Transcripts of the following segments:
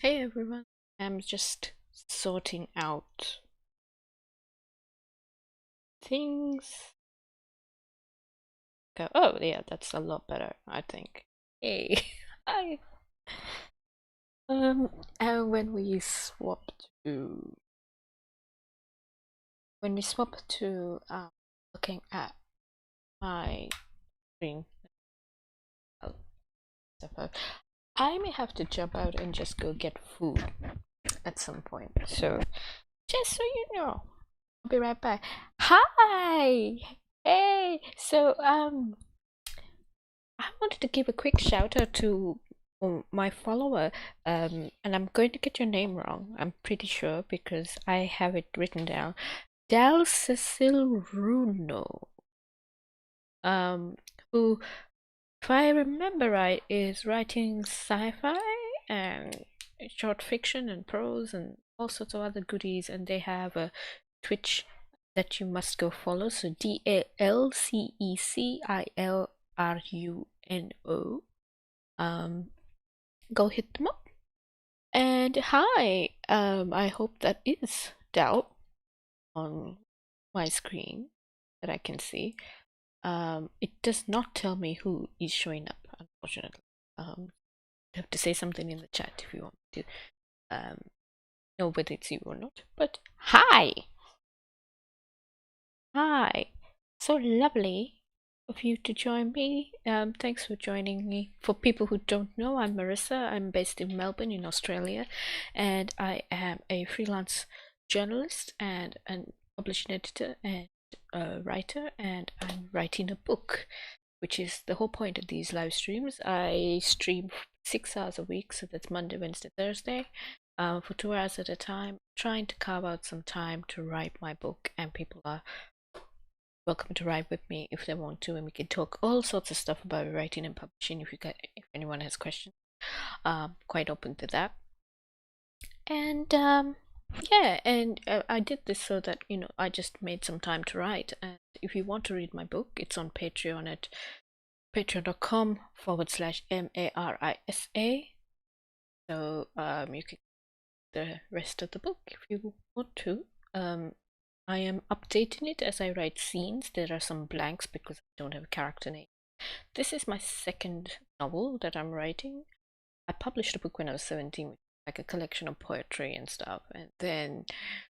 Hey everyone, I'm just sorting out things. Oh yeah, that's a lot better, I think. Hey, hi. And to when we swap to looking at my screen, I may have to jump out and just go get food at some point. So just so you know, I'll be right back. Hi. Hey. I wanted to give a quick shout out to my follower, and I'm going to get your name wrong, I'm pretty sure, because I have it written down. Dal Cecil Runo, um, who, if I remember right, is writing sci-fi and short fiction and prose and all sorts of other goodies, and they have a Twitch that you must go follow. So DalCecilRuno. Go hit them up. And hi, I hope that is Dal on my screen that I can see. It does not tell me who is showing up, unfortunately. You have to say something in the chat if you want to know whether it's you or not. But hi! Hi! So lovely of you to join me. Thanks for joining me. For people who don't know, I'm Marissa. I'm based in Melbourne, in Australia, and I am a freelance journalist and an publishing editor and a writer, and I'm writing a book, which is the whole point of these live streams. I stream 6 hours a week, so that's Monday, Wednesday, Thursday, for 2 hours at a time, trying to carve out some time to write my book, and people are welcome to write with me if they want to, and we can talk all sorts of stuff about writing and publishing. If anyone has questions, quite open to that. And yeah, and I did this so that I just made some time to write. And if you want to read my book, it's on Patreon at patreon.com/MARISA. So you can the rest of the book if you want to. I am updating it as I write scenes. There are some blanks because I don't have a character name. This is my second novel that I'm writing. I published a book when I was 17, like a collection of poetry and stuff, and then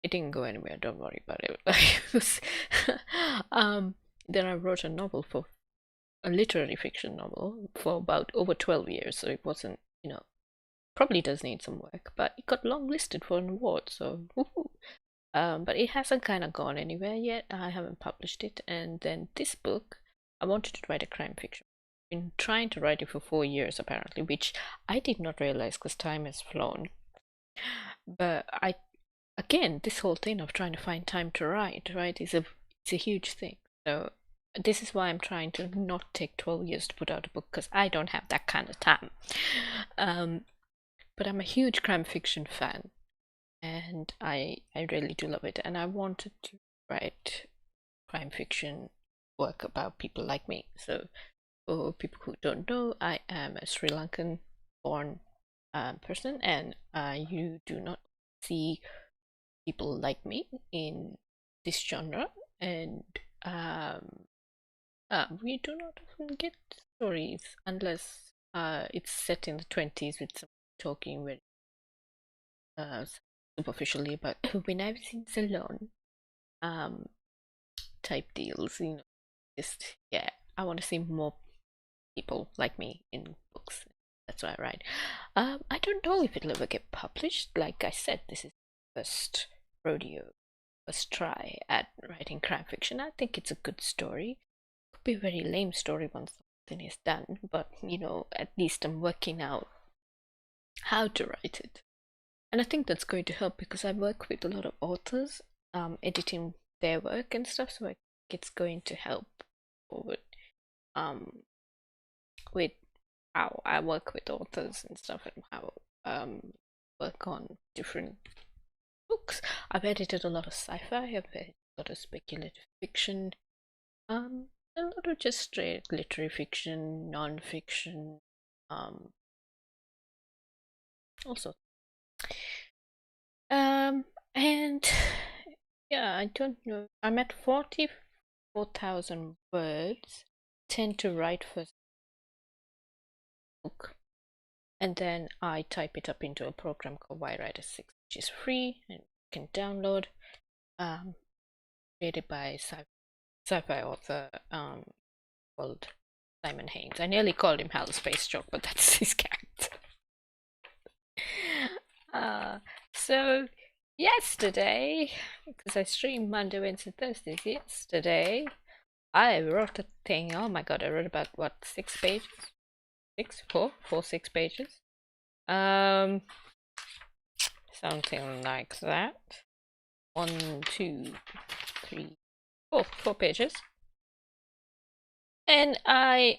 it didn't go anywhere. Don't worry about it. Then I wrote a novel, for a literary fiction novel, for about over 12 years, so it wasn't, probably does need some work, but it got long listed for an award, so woohoo. But it hasn't kind of gone anywhere yet. I haven't published it. And then this book, I wanted to write a crime fiction. I've been trying to write it for 4 years apparently, which I did not realize because time has flown. But again, this whole thing of trying to find time to write, right, it's a huge thing. So this is why I'm trying to not take 12 years to put out a book, because I don't have that kind of time. But I'm a huge crime fiction fan, and I really do love it, and I wanted to write crime fiction work about people like me. So for people who don't know, I am a Sri Lankan born person, and you do not see people like me in this genre, and we do not often get stories unless it's set in the 20s with some talking very superficially about when I was in Ceylon um type deals, just yeah, I want to see more people like me in books. That's why I write. I don't know if it'll ever get published. Like I said, this is first rodeo, first try at writing crime fiction. I think it's a good story. Could be a very lame story once something is done, but at least I'm working out how to write it. And I think that's going to help because I work with a lot of authors, editing their work and stuff, so I think it's going to help forward um, with how I work with authors and stuff, and how work on different books. I've edited a lot of sci-fi, I've edited a lot of speculative fiction, a lot of just straight literary fiction, non-fiction, also And yeah, I don't know. I'm at 44,000 words. Tend to write first book, and then I type it up into a program called YWriter 6, which is free and you can download. Um, Created by sci-fi author called Simon Haynes. I nearly called him Hal Space Jock, but that's his character. Uh, so yesterday, because I stream Monday, Wednesday, Thursdays, yesterday I wrote a thing. Oh my god, I wrote about what, 6 pages? 6 pages. Um, Something like that. 1, 2, 3, 4 pages. And I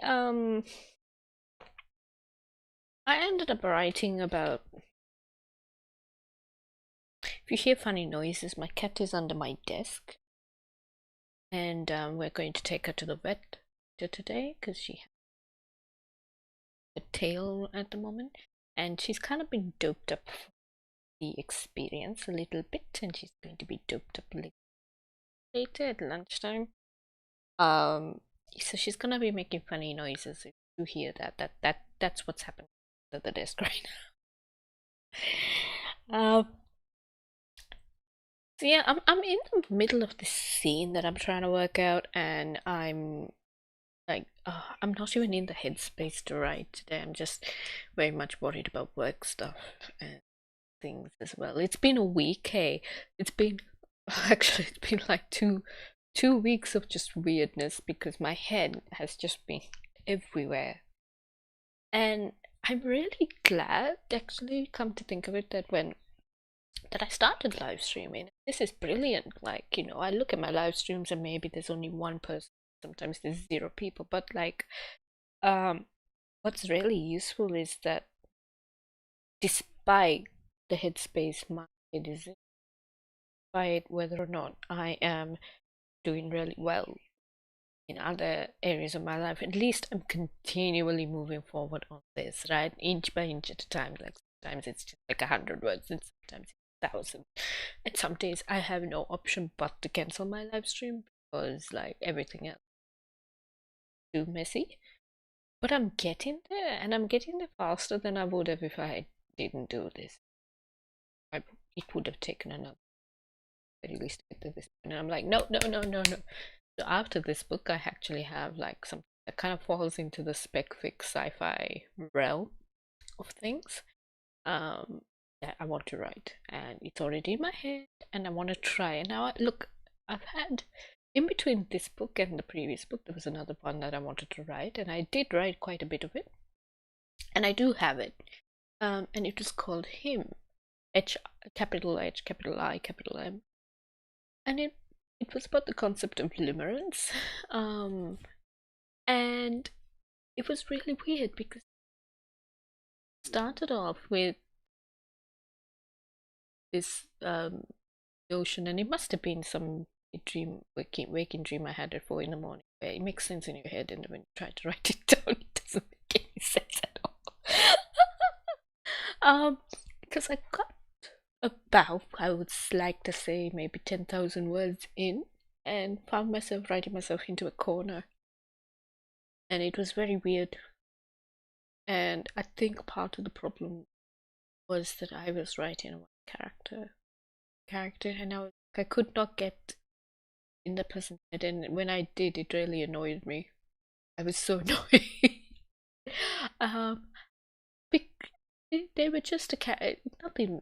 ended up writing about, if you hear funny noises, my cat is under my desk, and we're going to take her to the vet today because she has a tail at the moment, and she's kind of been doped up for the experience a little bit, and she's going to be doped up a little later at lunchtime. So she's gonna be making funny noises. If you hear that's what's happening at the desk right now. So yeah, I'm in the middle of this scene that I'm trying to work out, and I'm like, I'm not even in the headspace to write today. I'm just very much worried about work stuff and things as well. It's been a week, hey. It's been actually it's been like two weeks of just weirdness because my head has just been everywhere. And I'm really glad, actually, come to think of it, that I started live streaming. This is brilliant. Like, I look at my live streams and maybe there's only one person, sometimes there's 0 people, but like, um, what's really useful is that despite the headspace my head is in, despite whether or not I am doing really well in other areas of my life, at least I'm continually moving forward on this, right? Inch by inch at a time. Like sometimes it's just like 100 words, and sometimes it's 1,000. And some days I have no option but to cancel my live stream because like everything else is too messy. But I'm getting there, and I'm getting there faster than I would have if I didn't do this. It would have taken another, at least to get to this point. And I'm like, no, no, no, no, no. So after this book, I actually have like something that kind of falls into the spec fic sci-fi realm of things. Um, that I want to write, and it's already in my head, and I want to try. And now, look, I've had in between this book and the previous book, there was another one that I wanted to write, and I did write quite a bit of it, and I do have it. And it was called Him, H, capital H, capital I, capital M, and it was about the concept of limerence. And it was really weird because it started off with this notion, and it must have been some waking dream I had at 4 in the morning, where it makes sense in your head, and when you try to write it down, it doesn't make any sense at all. Because I got about, I would like to say, maybe 10,000 words in, and found myself writing myself into a corner, and it was very weird. And I think part of the problem was that I was writing one character, and I could not get in the person's head, and when I did, it really annoyed me. I was so annoyed. um, they were just nothing.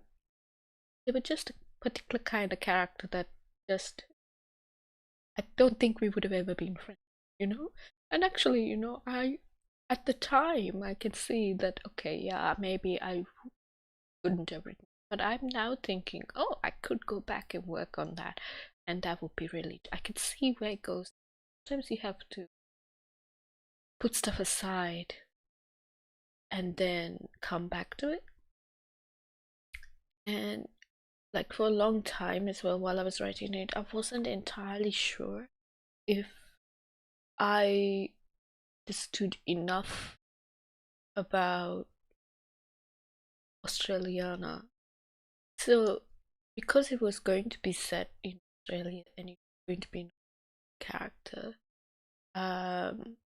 They were just a particular kind of character that just I don't think we would have ever been friends. And actually, I at the time I could see that okay, yeah, maybe I couldn't have written, but I'm now thinking, oh, I could go back and work on that, and that would be really. I could see where it goes. Sometimes you have to put stuff aside and then come back to it. And like for a long time as well, while I was writing it, I wasn't entirely sure if I understood enough about Australiana So, because it was going to be set in Australia and it was going to be a character, um,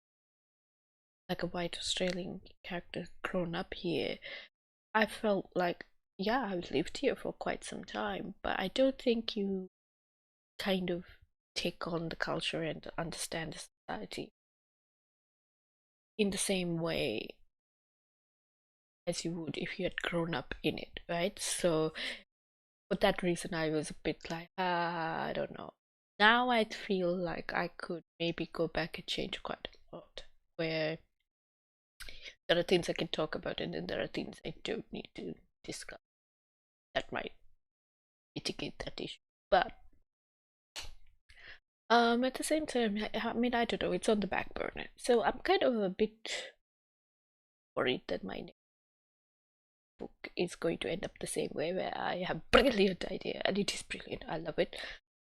like a white Australian character grown up here, I felt like, yeah, I've lived here for quite some time, but I don't think you kind of take on the culture and understand the society in the same way as you would if you had grown up in it, right? So for that reason, I was a bit like, I don't know. Now I feel like I could maybe go back and change quite a lot, where there are things I can talk about, and then there are things I don't need to discuss that might mitigate that issue. But at the same time, I mean, I don't know, it's on the back burner. So I'm kind of a bit worried that my next book is going to end up the same way, where I have a brilliant idea, and it is brilliant. I love it,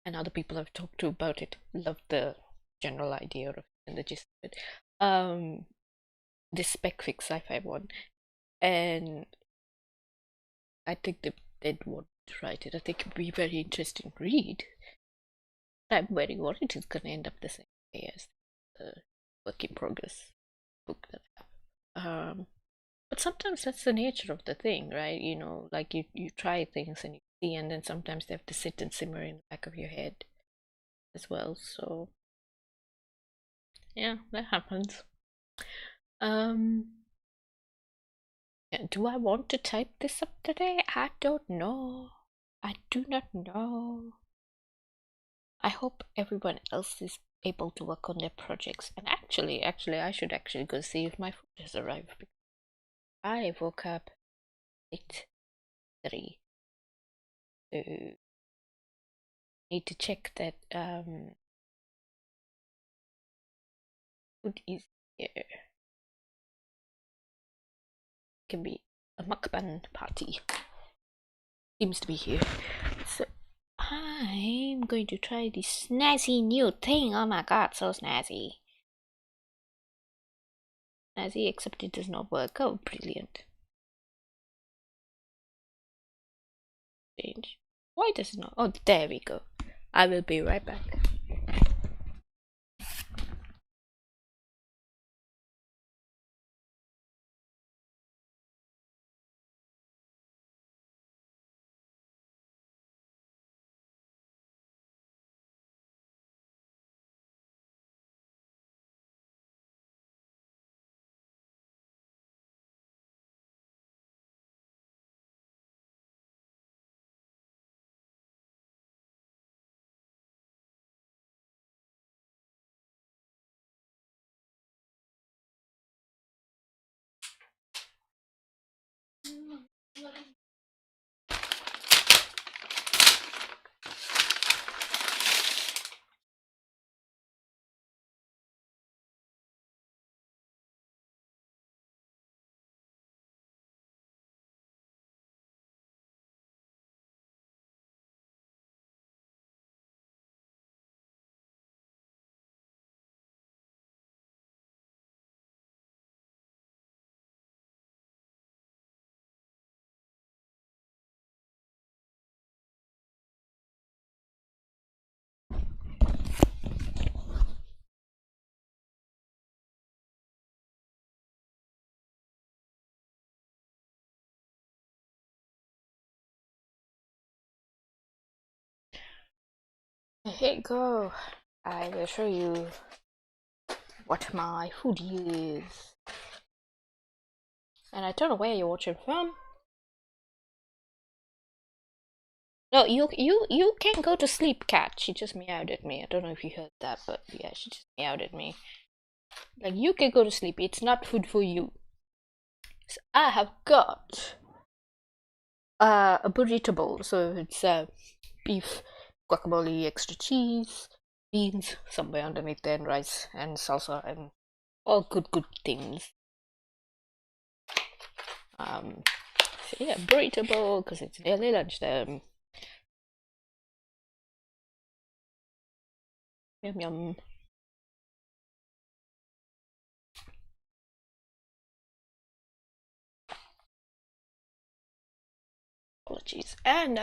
and other people I've talked to about it love the general idea of it and the gist of it. This spec fix sci-fi one, and I think they'd want to write it. I think it'd be a very interesting read. I'm very worried it's gonna end up the same way as the work in progress book that I have. But sometimes that's the nature of the thing, right? You know, like you try things and you see, and then sometimes they have to sit and simmer in the back of your head as well. So yeah, that happens. Um, do I want to type this up today? I don't know. I do not know. I hope everyone else is able to work on their projects. And actually, I should actually go see if my food has arrived. Because I woke up at 3. So need to check that food is here. Can be a mukbang party. Seems to be here. So I'm going to try this snazzy new thing. Oh my god, so snazzy. Snazzy, except it does not work. Oh, brilliant. Change. Why does it not? Oh, there we go. I will be right back. Here you go. I will show you what my food is. And I don't know where you're watching from. No, you can go to sleep, cat. She just meowed at me. I don't know if you heard that, but yeah, she just meowed at me. Like, you can go to sleep. It's not food for you. So I have got a burrito bowl. So it's beef, guacamole, extra cheese, beans somewhere underneath there, and rice and salsa and all good things. So yeah, burrito bowl because it's nearly lunchtime. Yum yum. allergies, and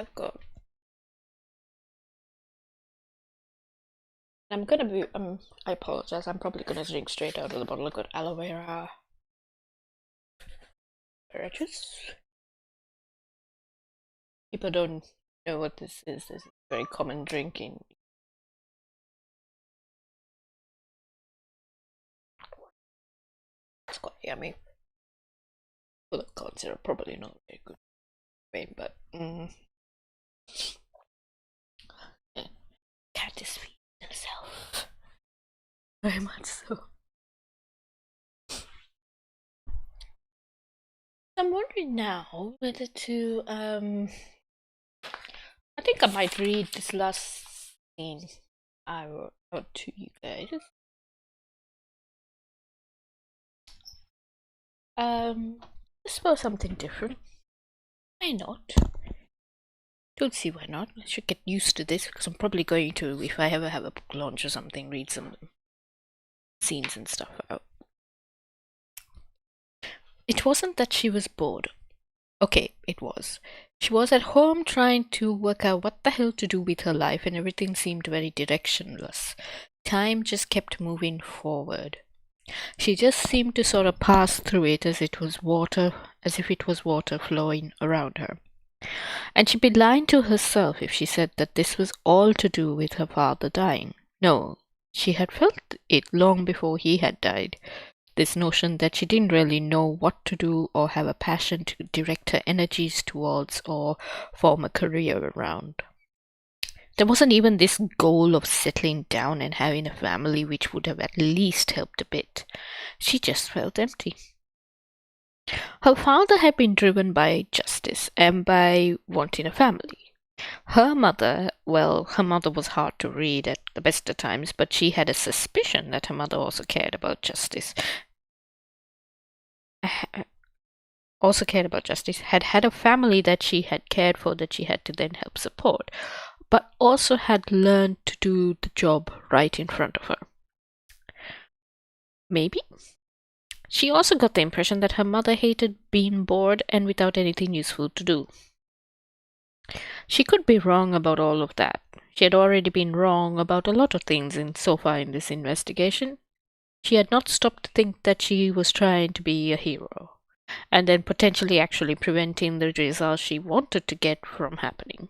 I'm gonna be I apologize. I'm probably gonna drink straight out of the bottle. I've got aloe vera juice. People don't know what this is. This is a very common drinking. It's quite yummy. Full of corn syrup, probably not very good way, but yeah. Cat is feeding himself. Very much so. I'm wondering now whether to I think I might read this last scene I wrote to you guys. Just for something different. Why not? Don't see why not. I should get used to this because I'm probably going to, if I ever have a book launch or something, read some scenes and stuff out. It wasn't that she was bored. Okay, it was. She was at home trying to work out what the hell to do with her life, and everything seemed very directionless. Time just kept moving forward. She just seemed to sort of pass through it as if it was water flowing around her. And she'd be lying to herself if she said that this was all to do with her father dying. No, she had felt it long before he had died. This notion that she didn't really know what to do or have a passion to direct her energies towards or form a career around. There wasn't even this goal of settling down and having a family which would have at least helped a bit. She just felt empty. Her father had been driven by justice and by wanting a family. Her mother was hard to read at the best of times, but she had a suspicion that her mother also cared about justice. Had had a family that she had cared for that she had to then help support, but also had learned to do the job right in front of her. Maybe? She also got the impression that her mother hated being bored and without anything useful to do. She could be wrong about all of that. She had already been wrong about a lot of things so far in this investigation. She had not stopped to think that she was trying to be a hero, and then potentially actually preventing the results she wanted to get from happening.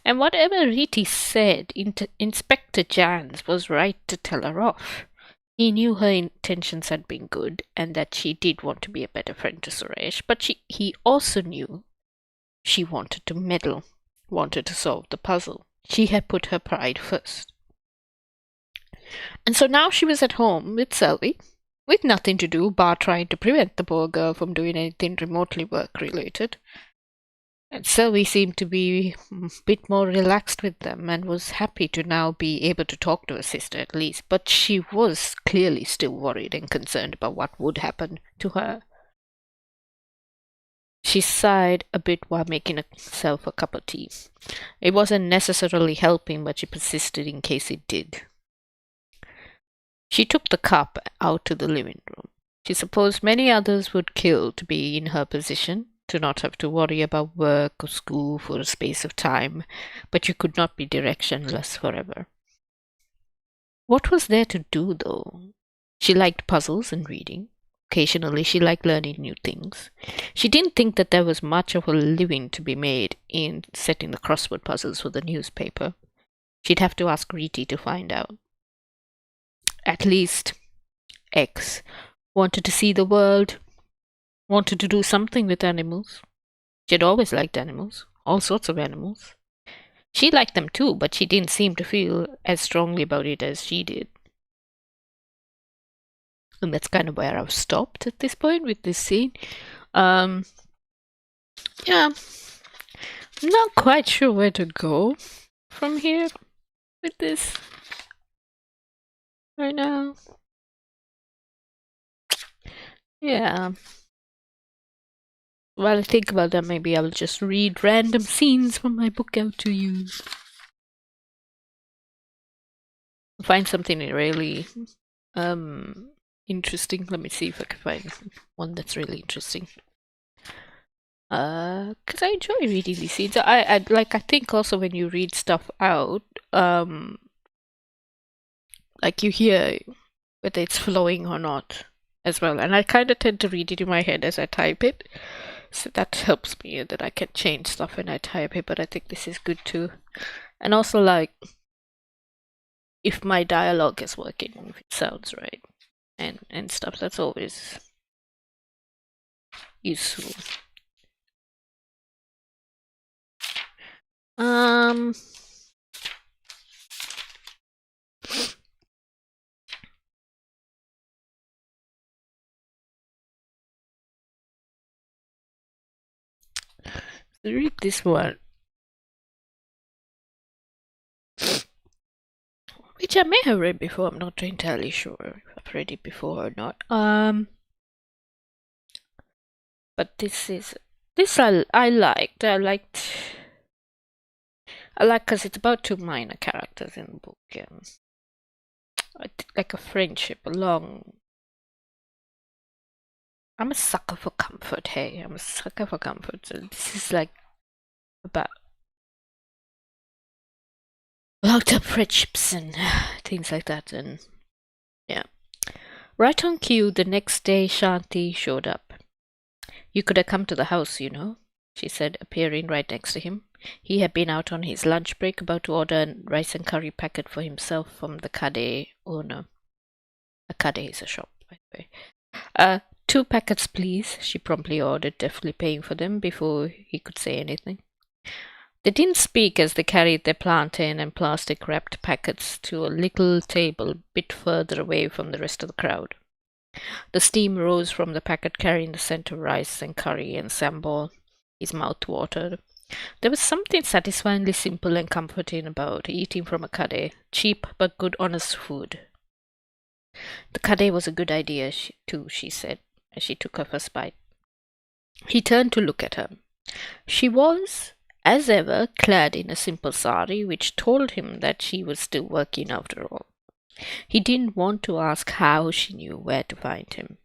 And whatever Riti said, Inspector Jans was right to tell her off. He knew her intentions had been good and that she did want to be a better friend to Suresh, but he also knew she wanted to meddle, wanted to solve the puzzle. She had put her pride first. And so now she was at home with Selvi, with nothing to do bar trying to prevent the poor girl from doing anything remotely work-related. And Selvi seemed to be a bit more relaxed with them and was happy to now be able to talk to her sister at least, but she was clearly still worried and concerned about what would happen to her. She sighed a bit while making herself a cup of tea. It wasn't necessarily helping, but she persisted in case it did. She took the cup out to the living room. She supposed many others would kill to be in her position, to not have to worry about work or school for a space of time, but you could not be directionless forever. What was there to do, though? She liked puzzles and reading. Occasionally she liked learning new things. She didn't think that there was much of a living to be made in setting the crossword puzzles for the newspaper. She'd have to ask Riti to find out. At least X wanted to see the world, wanted to do something with animals. She had always liked animals, all sorts of animals. She liked them too, but she didn't seem to feel as strongly about it as she did. And that's kind of where I've stopped at this point with this scene. Yeah, I'm not quite sure where to go from here with this right now. Yeah. While I think about that, maybe I'll just read random scenes from my book out to you. Find something really interesting. Let me see if I can find one that's really interesting. Because I enjoy reading these scenes. I think also when you read stuff out, like you hear whether it's flowing or not as well. And I kind of tend to read it in my head as I type it. So that helps me that I can change stuff when I type it, but I think this is good too. And also like if my dialogue is working, if it sounds right and stuff, that's always useful. Read this one, which I may have read before. I'm not entirely sure if I've read it before or not. But this I liked. I like because it's about two minor characters in the book. Like a friendship, a long. I'm a sucker for comfort. Hey, I'm a sucker for comfort. So this is like about long-term friendships and things like that. And yeah, right on cue, the next day, Shanti showed up. You could have come to the house, you know, she said, appearing right next to him. He had been out on his lunch break, about to order a rice and curry packet for himself from the Kade owner. A Kade is a shop, by the way. 2 packets, please, she promptly ordered, deftly paying for them before he could say anything. They didn't speak as they carried their plantain and plastic-wrapped packets to a little table a bit further away from the rest of the crowd. The steam rose from the packet carrying the scent of rice and curry and sambal. His mouth watered. There was something satisfyingly simple and comforting about eating from a kade, cheap but good honest food. The kade was a good idea, too, she said, as she took her first bite. He turned to look at her. She was, as ever, clad in a simple sari, which told him that she was still working after all. He didn't want to ask how she knew where to find him.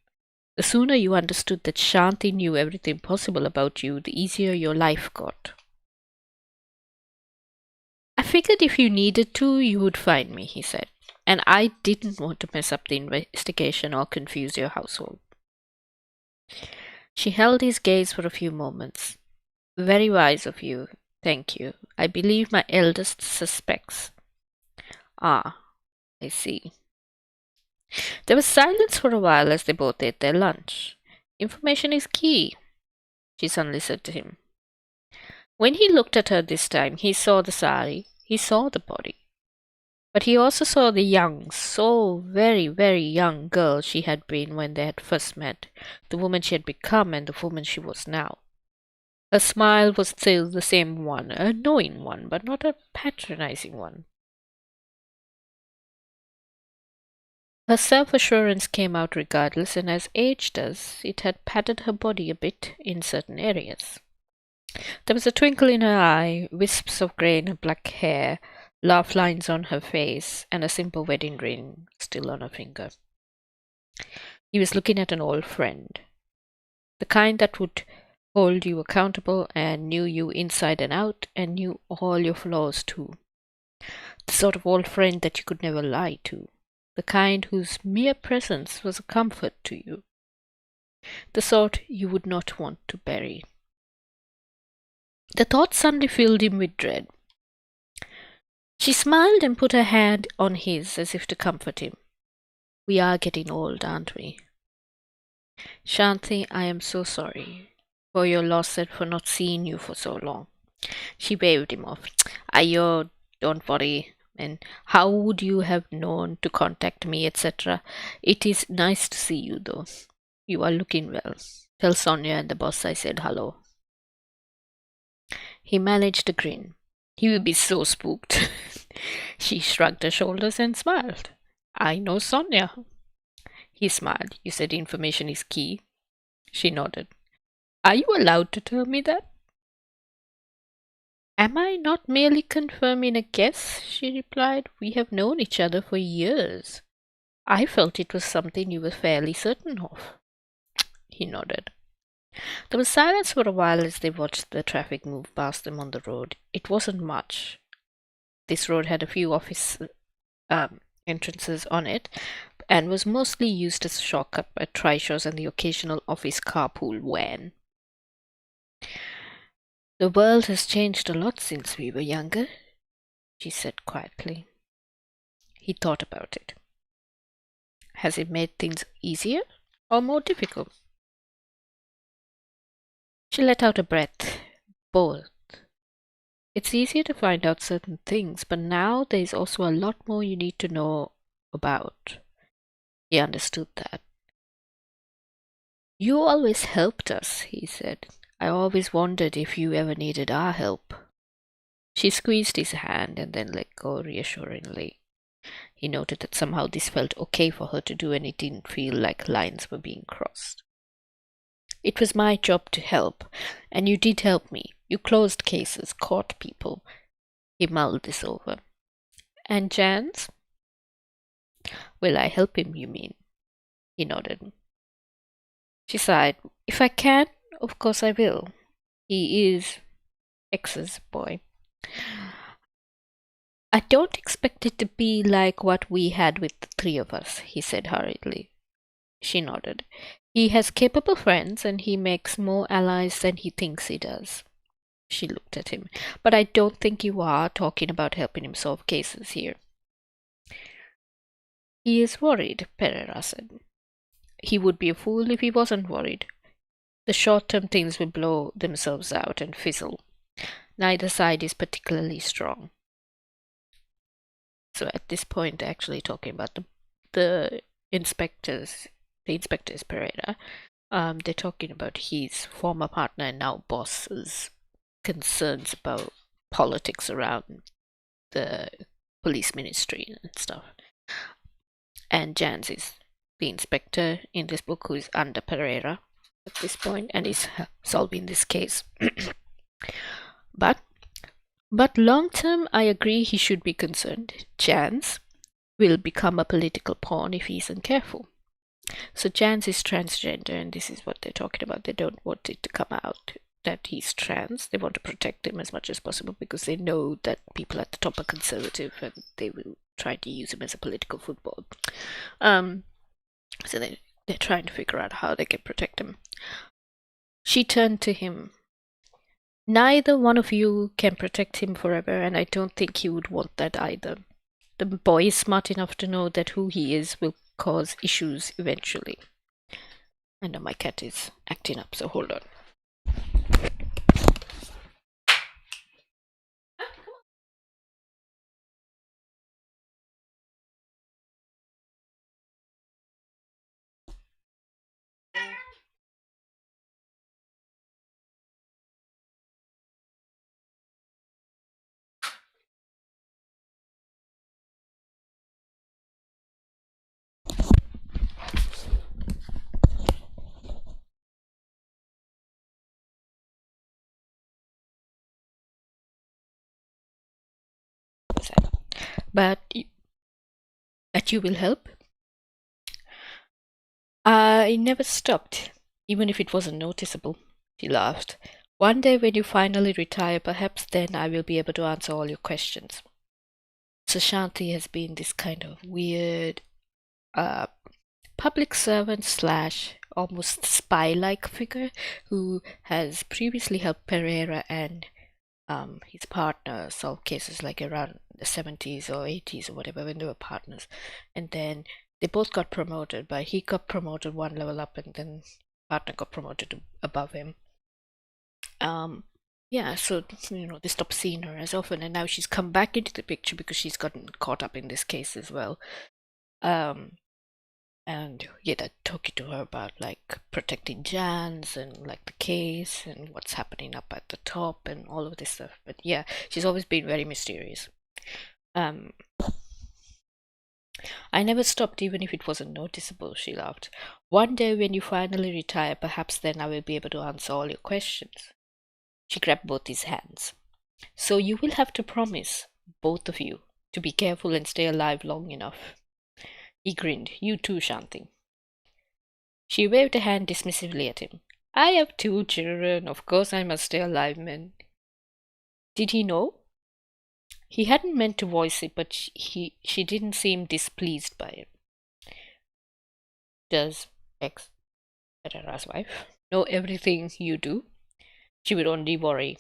The sooner you understood that Shanti knew everything possible about you, the easier your life got. I figured if you needed to, you would find me, he said, and I didn't want to mess up the investigation or confuse your household. She held his gaze for a few moments. Very wise of you, thank you. I believe my eldest suspects. Ah, I see. There was silence for a while as they both ate their lunch. Information is key, she suddenly said to him. When he looked at her this time, he saw the sari, he saw the body. But he also saw the young, so very, very young girl she had been when they had first met, the woman she had become and the woman she was now. Her smile was still the same one, a knowing one, but not a patronizing one. Her self-assurance came out regardless, and as age does, it had padded her body a bit in certain areas. There was a twinkle in her eye, wisps of grey in her black hair, laugh lines on her face, and a simple wedding ring still on her finger. He was looking at an old friend, the kind that would hold you accountable and knew you inside and out and knew all your flaws too. The sort of old friend that you could never lie to. The kind whose mere presence was a comfort to you. The sort you would not want to bury. The thought suddenly filled him with dread. She smiled and put her hand on his as if to comfort him. We are getting old, aren't we? Shanti, I am so sorry for your loss and for not seeing you for so long. She waved him off. Ayo, don't worry. And how would you have known to contact me, etc.? It is nice to see you, though. You are looking well. Tell Sonia and the boss I said hello. He managed a grin. He will be so spooked. She shrugged her shoulders and smiled. I know Sonia. He smiled. You said information is key. She nodded. Are you allowed to tell me that? Am I not merely confirming a guess? She replied. We have known each other for years. I felt it was something you were fairly certain of. He nodded. There was silence for a while as they watched the traffic move past them on the road. It wasn't much. This road had a few office um, entrances on it and was mostly used as a shortcut by trishaws and the occasional office carpool van. The world has changed a lot since we were younger, she said quietly. He thought about it. Has it made things easier or more difficult? She let out a breath. Both. It's easier to find out certain things, but now there's also a lot more you need to know about. He understood that. You always helped us, he said. I always wondered if you ever needed our help. She squeezed his hand and then let go reassuringly. He noted that somehow this felt okay for her to do, and it didn't feel like lines were being crossed. It was my job to help, and you did help me. You closed cases, caught people. He mulled this over. And Jan's? Will I help him, you mean? He nodded. She sighed. If I can, of course I will. He is X's boy. I don't expect it to be like what we had with the three of us, he said hurriedly. She nodded. He has capable friends and he makes more allies than he thinks he does. She looked at him. But I don't think you are talking about helping him solve cases here. He is worried, Pereira said. He would be a fool if he wasn't worried. The short-term things will blow themselves out and fizzle. Neither side is particularly strong. So at this point, they're actually talking about the inspectors. The inspector is Pereira. They're talking about his former partner and now boss's concerns about politics around the police ministry and stuff. And Jans is the inspector in this book who is under Pereira at this point and is solving this case. But long term, I agree he should be concerned. Jans will become a political pawn if he isn't careful. So Jans is transgender, and this is what they're talking about. They don't want it to come out that he's trans. They want to protect him as much as possible because they know that people at the top are conservative and they will try to use him as a political football. So they're trying to figure out how they can protect him. She turned to him. Neither one of you can protect him forever, and I don't think he would want that either. The boy is smart enough to know that who he is will cause issues eventually. I know my cat is acting up, so hold on. But you will help? I never stopped, even if it wasn't noticeable. She laughed. One day when you finally retire, perhaps then I will be able to answer all your questions. So Shanti has been this kind of weird public servant slash almost spy-like figure who has previously helped Pereira and his partner solve cases like around the 70s or 80s or whatever when they were partners. And then they both got promoted, but he got promoted one level up and then partner got promoted to above him. Yeah, so they stopped seeing her as often, and now she's come back into the picture because she's gotten caught up in this case as well. And yeah, they're talking to her about like protecting Jans and like the case and what's happening up at the top and all of this stuff. But yeah, she's always been very mysterious. I never stopped even if it wasn't noticeable, she laughed. One day when you finally retire, perhaps then I will be able to answer all your questions. She grabbed both his hands. So you will have to promise, both of you, to be careful and stay alive long enough. He grinned. You too, Shanti. She waved a hand dismissively at him. I have 2 children. Of course I must stay alive, man. Did he know? He hadn't meant to voice it, but she didn't seem displeased by it. Does ex Pereira's wife know everything you do? She would only worry.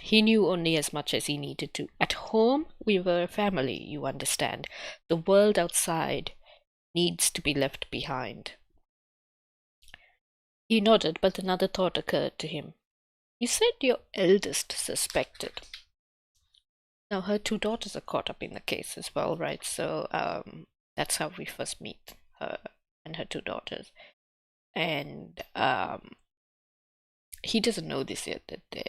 He knew only as much as he needed to. At home, we were a family, you understand. The world outside needs to be left behind. He nodded, but another thought occurred to him. You said your eldest suspected. Now, her 2 daughters are caught up in the case as well, right? So that's how we first meet her and her 2 daughters. And he doesn't know this yet, that they're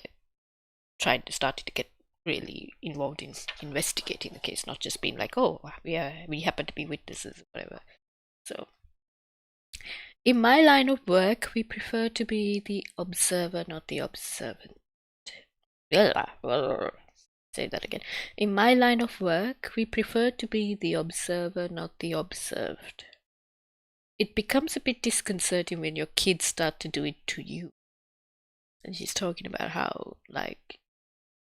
started to get really involved in investigating the case, not just being like, oh, we happen to be witnesses or whatever. So, in my line of work, we prefer to be the observer, not the observant. Say that again. In my line of work, we prefer to be the observer, not the observed. It becomes a bit disconcerting when your kids start to do it to you. And she's talking about how, like,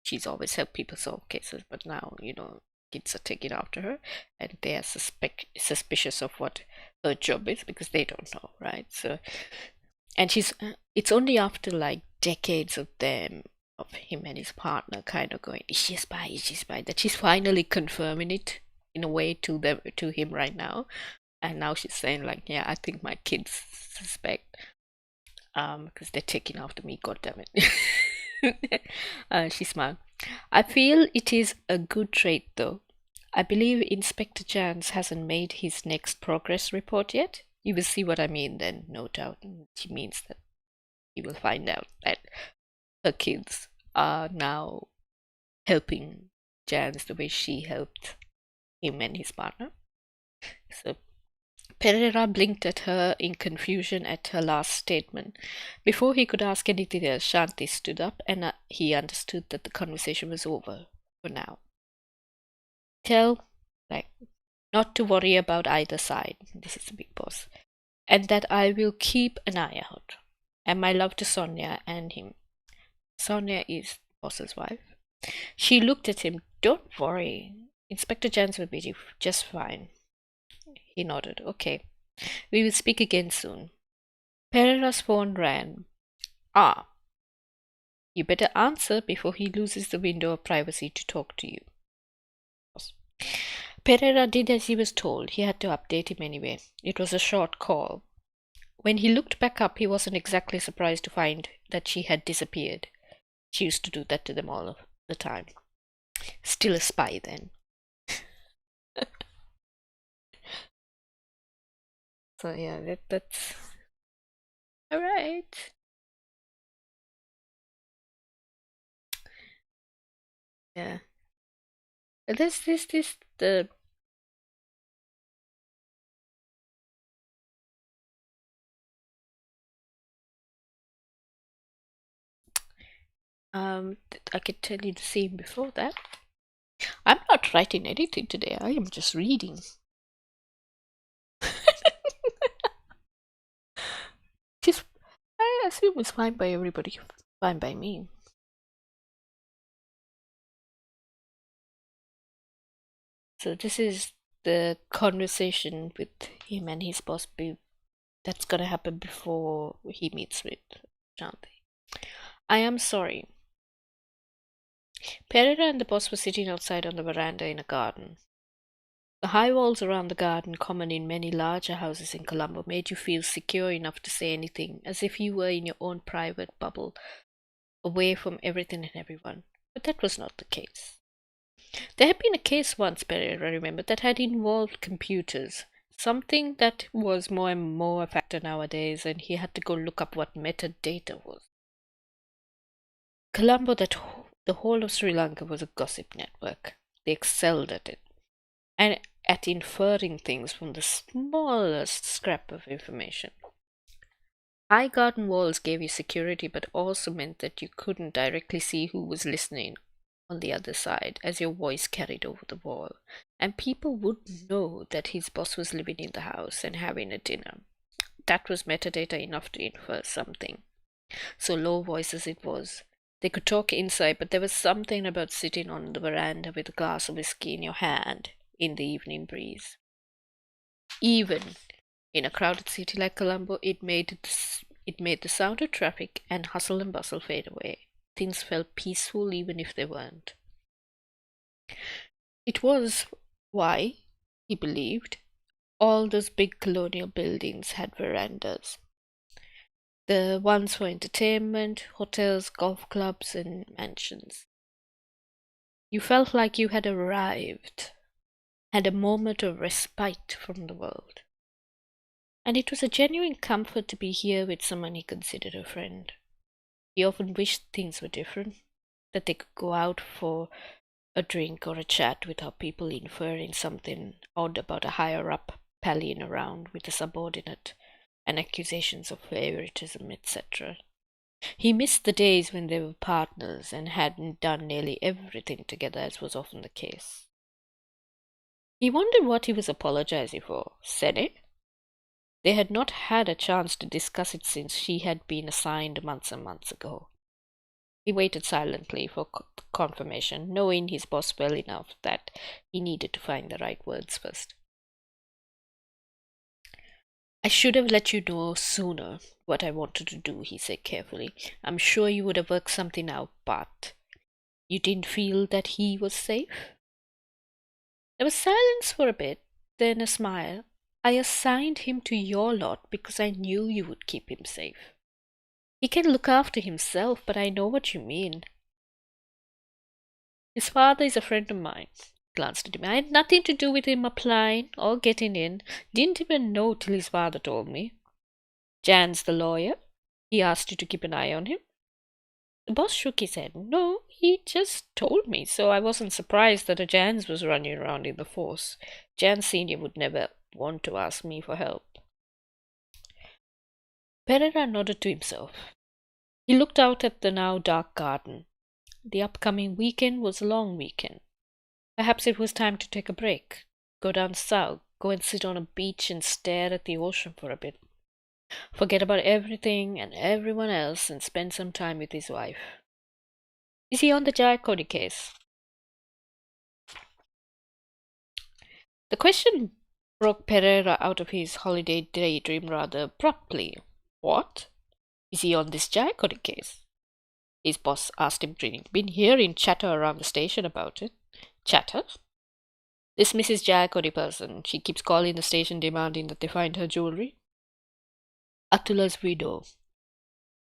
she's always helped people solve cases, but now, kids are taking after her and they are suspicious of what her job is because they don't know, right? So, and it's only after like decades of him and his partner kind of going, is she a spy? Is she a spy? That she's finally confirming it in a way to him right now. And now she's saying like, yeah, I think my kids suspect because they're taking after me, god damn it. She smiled. I feel it is a good trait though. I believe Inspector Jans hasn't made his next progress report yet. You will see what I mean then, no doubt. She means that you will find out that her kids are now helping Jans the way she helped him and his partner. So Pereira blinked at her in confusion at her last statement. Before he could ask anything else, Shanti stood up and he understood that the conversation was over for now. Tell, not to worry about either side. This is the big boss. And that I will keep an eye out. And my love to Sonia and him. Sonia is boss's wife. She looked at him. Don't worry. Inspector Jans will be just fine. He nodded. Okay. We will speak again soon. Pereira's phone rang. Ah. You better answer before he loses the window of privacy to talk to you. Pereira did as he was told. He had to update him anyway. It was a short call. When he looked back up, he wasn't exactly surprised to find that she had disappeared. She used to do that to them all the time. Still a spy then. So yeah, that's all right. Yeah. This the I could tell you the scene before that. I'm not writing anything today. I am just reading. Just I assume it's fine by everybody. Fine by me. So this is the conversation with him and his boss. That's gonna happen before he meets with Shanti. I am sorry. Pereira and the boss were sitting outside on the veranda in a garden. The high walls around the garden, common in many larger houses in Colombo, made you feel secure enough to say anything, as if you were in your own private bubble, away from everything and everyone. But that was not the case. There had been a case once, Pereira remembered, that had involved computers, something that was more and more a factor nowadays, and he had to go look up what metadata was. Colombo, the whole of Sri Lanka, was a gossip network. They excelled at it, and at inferring things from the smallest scrap of information. High garden walls gave you security, but also meant that you couldn't directly see who was listening on the other side as your voice carried over the wall, and people would know that his boss was living in the house and having a dinner. That was metadata enough to infer something. So low voices it was. They could talk inside, but there was something about sitting on the veranda with a glass of whiskey in your hand in the evening breeze. Even in a crowded city like Colombo, it made the sound of traffic and hustle and bustle fade away. Things felt peaceful even if they weren't. It was why, he believed, all those big colonial buildings had verandas. The ones for entertainment, hotels, golf clubs, and mansions. You felt like you had arrived, had a moment of respite from the world. And it was a genuine comfort to be here with someone he considered a friend. He often wished things were different, that they could go out for a drink or a chat without people inferring something odd about a higher up pallying around with a subordinate and accusations of favoritism, etc. He missed the days when they were partners and hadn't done nearly everything together, as was often the case. He wondered what he was apologizing for. Said it? They had not had a chance to discuss it since she had been assigned months and months ago. He waited silently for confirmation, knowing his boss well enough that he needed to find the right words first. I should have let you know sooner what I wanted to do, he said carefully. I'm sure you would have worked something out, but you didn't feel that he was safe? There was silence for a bit, then a smile. I assigned him to your lot because I knew you would keep him safe. He can look after himself, but I know what you mean. His father is a friend of mine. Glanced at him. I had nothing to do with him applying or getting in. Didn't even know till his father told me. Jan's the lawyer. He asked you to keep an eye on him. The boss shook his head. No, he just told me, so I wasn't surprised that a Jans was running around in the force. Jan Senior would never want to ask me for help. Pereira nodded to himself. He looked out at the now dark garden. The upcoming weekend was a long weekend. Perhaps it was time to take a break, go down south, go and sit on a beach and stare at the ocean for a bit. Forget about everything and everyone else and spend some time with his wife. Is he on the Giacotti case? The question broke Pereira out of his holiday daydream rather abruptly. What? Is he on this Giacotti case? His boss asked him, grinning. Been hearing chatter around the station about it. Chatter? This Mrs. Giacotti person, she keeps calling the station demanding that they find her jewelry. Atula's widow.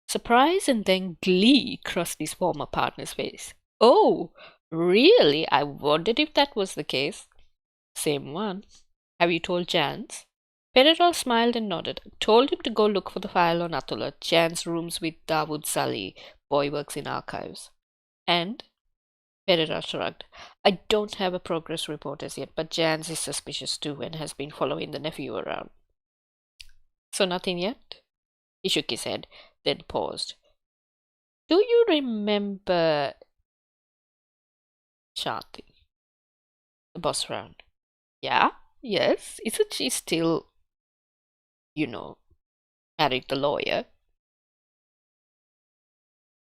Surprise and then glee crossed his former partner's face. Oh, really? I wondered if that was the case. Same one. Have you told Jans? Pereira smiled and nodded. Told him to go look for the file on Atula. Jans rooms with Dawood Sali. Boy works in archives. And? Pereira shrugged. I don't have a progress report as yet, but Jans is suspicious too and has been following the nephew around. So nothing yet? He shook his head, then paused. Do you remember Shanti? The boss frowned. Yeah? Yes? Isn't she still, married the lawyer?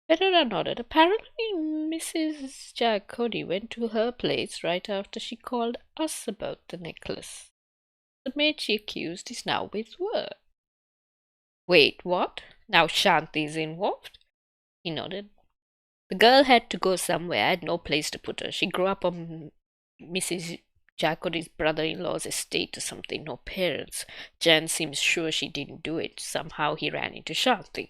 Pereira nodded. Apparently Mrs. Giacotti went to her place right after she called us about the necklace. The maid she accused is now with work. Wait, what? Now Shanti's involved? He nodded. The girl had to go somewhere. I had no place to put her. She grew up on Mrs. Giacotti's brother-in-law's estate or something. No parents. Jan seems sure she didn't do it. Somehow he ran into Shanti.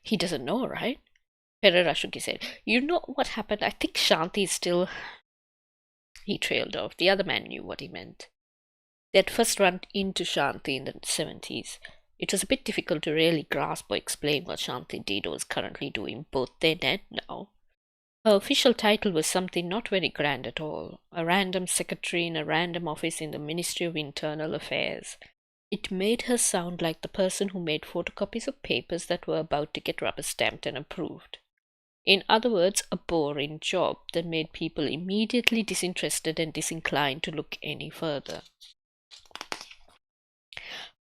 He doesn't know, right? Pereira shook his head. You know what happened? I think Shanti is still... He trailed off. The other man knew what he meant. They had first run into Shanti in the 70s. It was a bit difficult to really grasp or explain what Shanti did or was currently doing, both then and now. Her official title was something not very grand at all, a random secretary in a random office in the Ministry of Internal Affairs. It made her sound like the person who made photocopies of papers that were about to get rubber stamped and approved. In other words, a boring job that made people immediately disinterested and disinclined to look any further.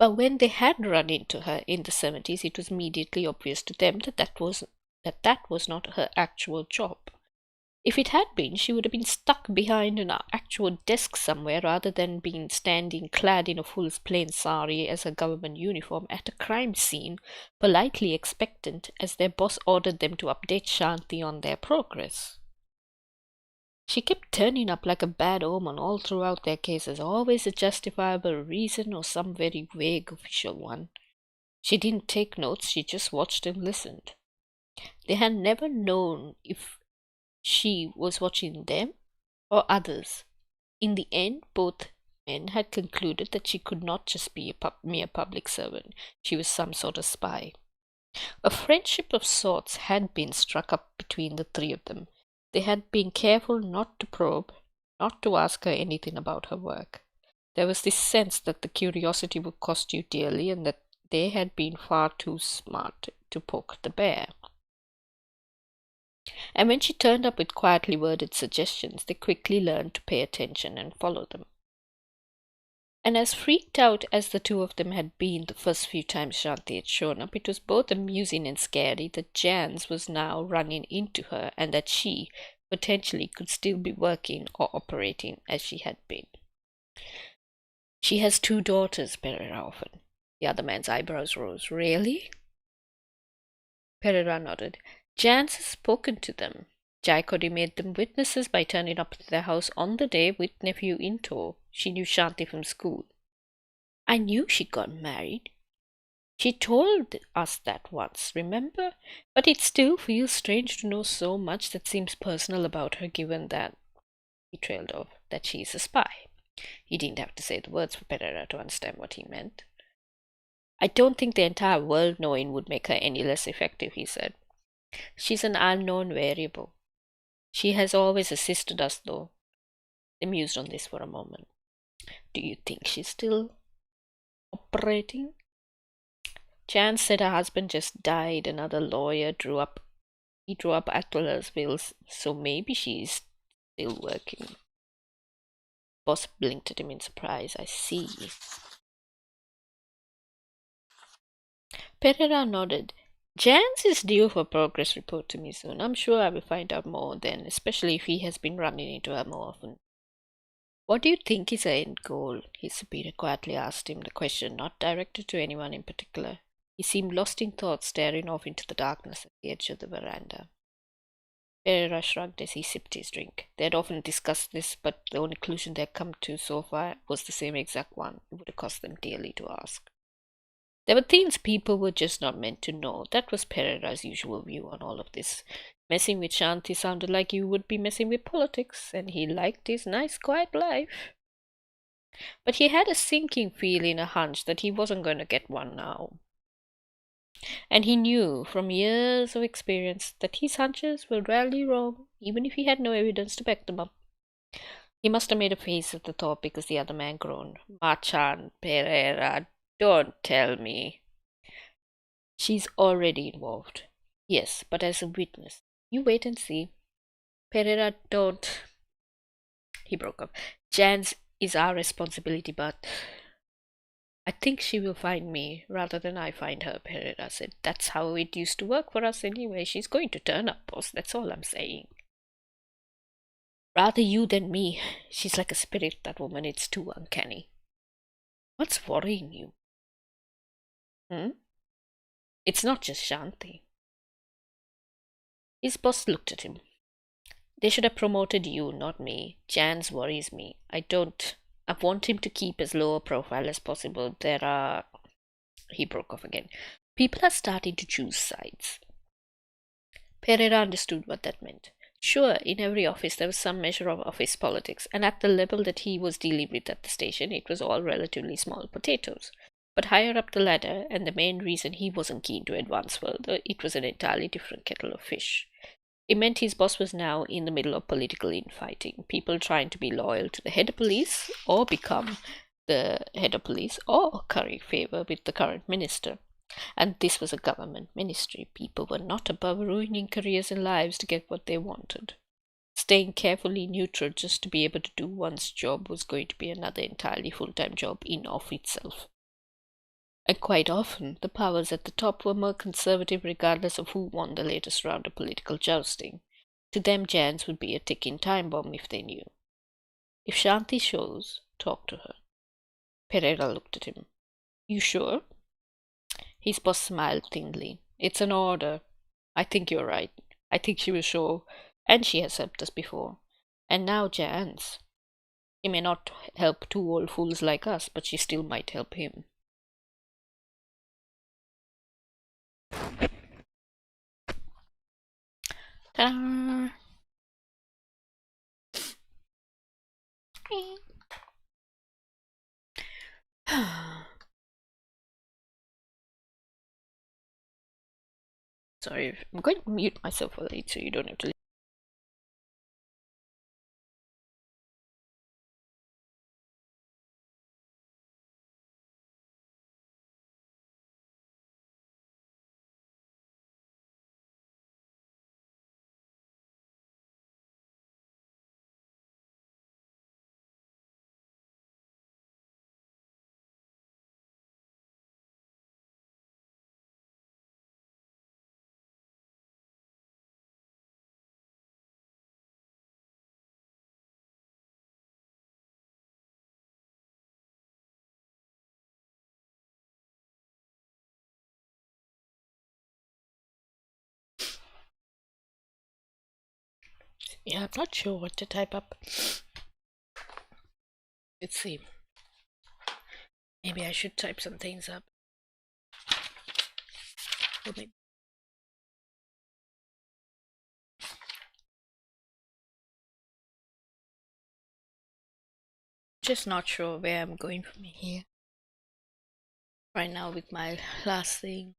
But when they had run into her in the 70s, it was immediately obvious to them that that was not her actual job. If it had been, she would have been stuck behind an actual desk somewhere rather than being standing clad in a full plain sari as a government uniform at a crime scene, politely expectant as their boss ordered them to update Shanti on their progress. She kept turning up like a bad omen all throughout their cases, always a justifiable reason or some very vague official one. She didn't take notes, she just watched and listened. They had never known if she was watching them or others. In the end, both men had concluded that she could not just be a mere public servant. She was some sort of spy. A friendship of sorts had been struck up between the three of them. They had been careful not to probe, not to ask her anything about her work. There was this sense that the curiosity would cost you dearly and that they had been far too smart to poke the bear. And when she turned up with quietly worded suggestions, they quickly learned to pay attention and follow them. And as freaked out as the two of them had been the first few times Shanti had shown up, it was both amusing and scary that Jans was now running into her and that she, potentially, could still be working or operating as she had been. She has 2 daughters, Pereira offered. The other man's eyebrows rose. Really? Pereira nodded. Jans has spoken to them. Jaikodi made them witnesses by turning up at their house on the day with nephew in tow. She knew Shanti from school. I knew she got married. She told us that once, remember? But it still feels strange to know so much that seems personal about her, given that, he trailed off, that she is a spy. He didn't have to say the words for Pereira to understand what he meant. I don't think the entire world knowing would make her any less effective, he said. She's an unknown variable. She has always assisted us, though. They mused on this for a moment. Do you think she's still operating? Jan said her husband just died. Another lawyer drew up Atweller's wills, so maybe she's still working. Boss blinked at him in surprise. I see. Pereira nodded. Jans is due for a progress report to me soon. I'm sure I will find out more then, especially if he has been running into her more often. What do you think is her end goal? His superior quietly asked him, the question not directed to anyone in particular. He seemed lost in thought, staring off into the darkness at the edge of the veranda. Pereira shrugged as he sipped his drink. They had often discussed this, but the only conclusion they had come to so far was the same exact one. It would have cost them dearly to ask. There were things people were just not meant to know. That was Pereira's usual view on all of this. Messing with Shanti sounded like you would be messing with politics, and he liked his nice, quiet life. But he had a sinking feeling, a hunch, that he wasn't going to get one now. And he knew from years of experience that his hunches were rarely wrong, even if he had no evidence to back them up. He must have made a face at the thought because the other man groaned. Machan Pereira, don't tell me. She's already involved. Yes, but as a witness. You wait and see. Pereira, don't. He broke up. Jan's is our responsibility, but I think she will find me rather than I find her, Pereira said. That's how it used to work for us anyway. She's going to turn up, boss. That's all I'm saying. Rather you than me. She's like a spirit, that woman. It's too uncanny. What's worrying you? It's not just Shanti. His boss looked at him. They should have promoted you, not me. Jans worries me. I want him to keep as low a profile as possible. He broke off again. People are starting to choose sides. Pereira understood what that meant. Sure, in every office there was some measure of office politics, and at the level that he was dealing with at the station, it was all relatively small potatoes. But higher up the ladder, and the main reason he wasn't keen to advance further, it was an entirely different kettle of fish. It meant his boss was now in the middle of political infighting, people trying to be loyal to the head of police, or become the head of police, or curry favour with the current minister. And this was a government ministry. People were not above ruining careers and lives to get what they wanted. Staying carefully neutral just to be able to do one's job was going to be another entirely full-time job in of itself. And quite often, the powers at the top were more conservative regardless of who won the latest round of political jousting. To them, Jans would be a ticking time bomb if they knew. If Shanti shows, talk to her. Pereira looked at him. You sure? His boss smiled thinly. It's an order. I think you're right. I think she will show, and she has helped us before. And now Jans. She may not help two old fools like us, but she still might help him. Ta-da! Sorry, I'm going to mute myself for late so you don't have to. Yeah, I'm not sure what to type up. Let's see. Maybe I should type some things up. Or maybe just not sure where I'm going from here right now with my last thing.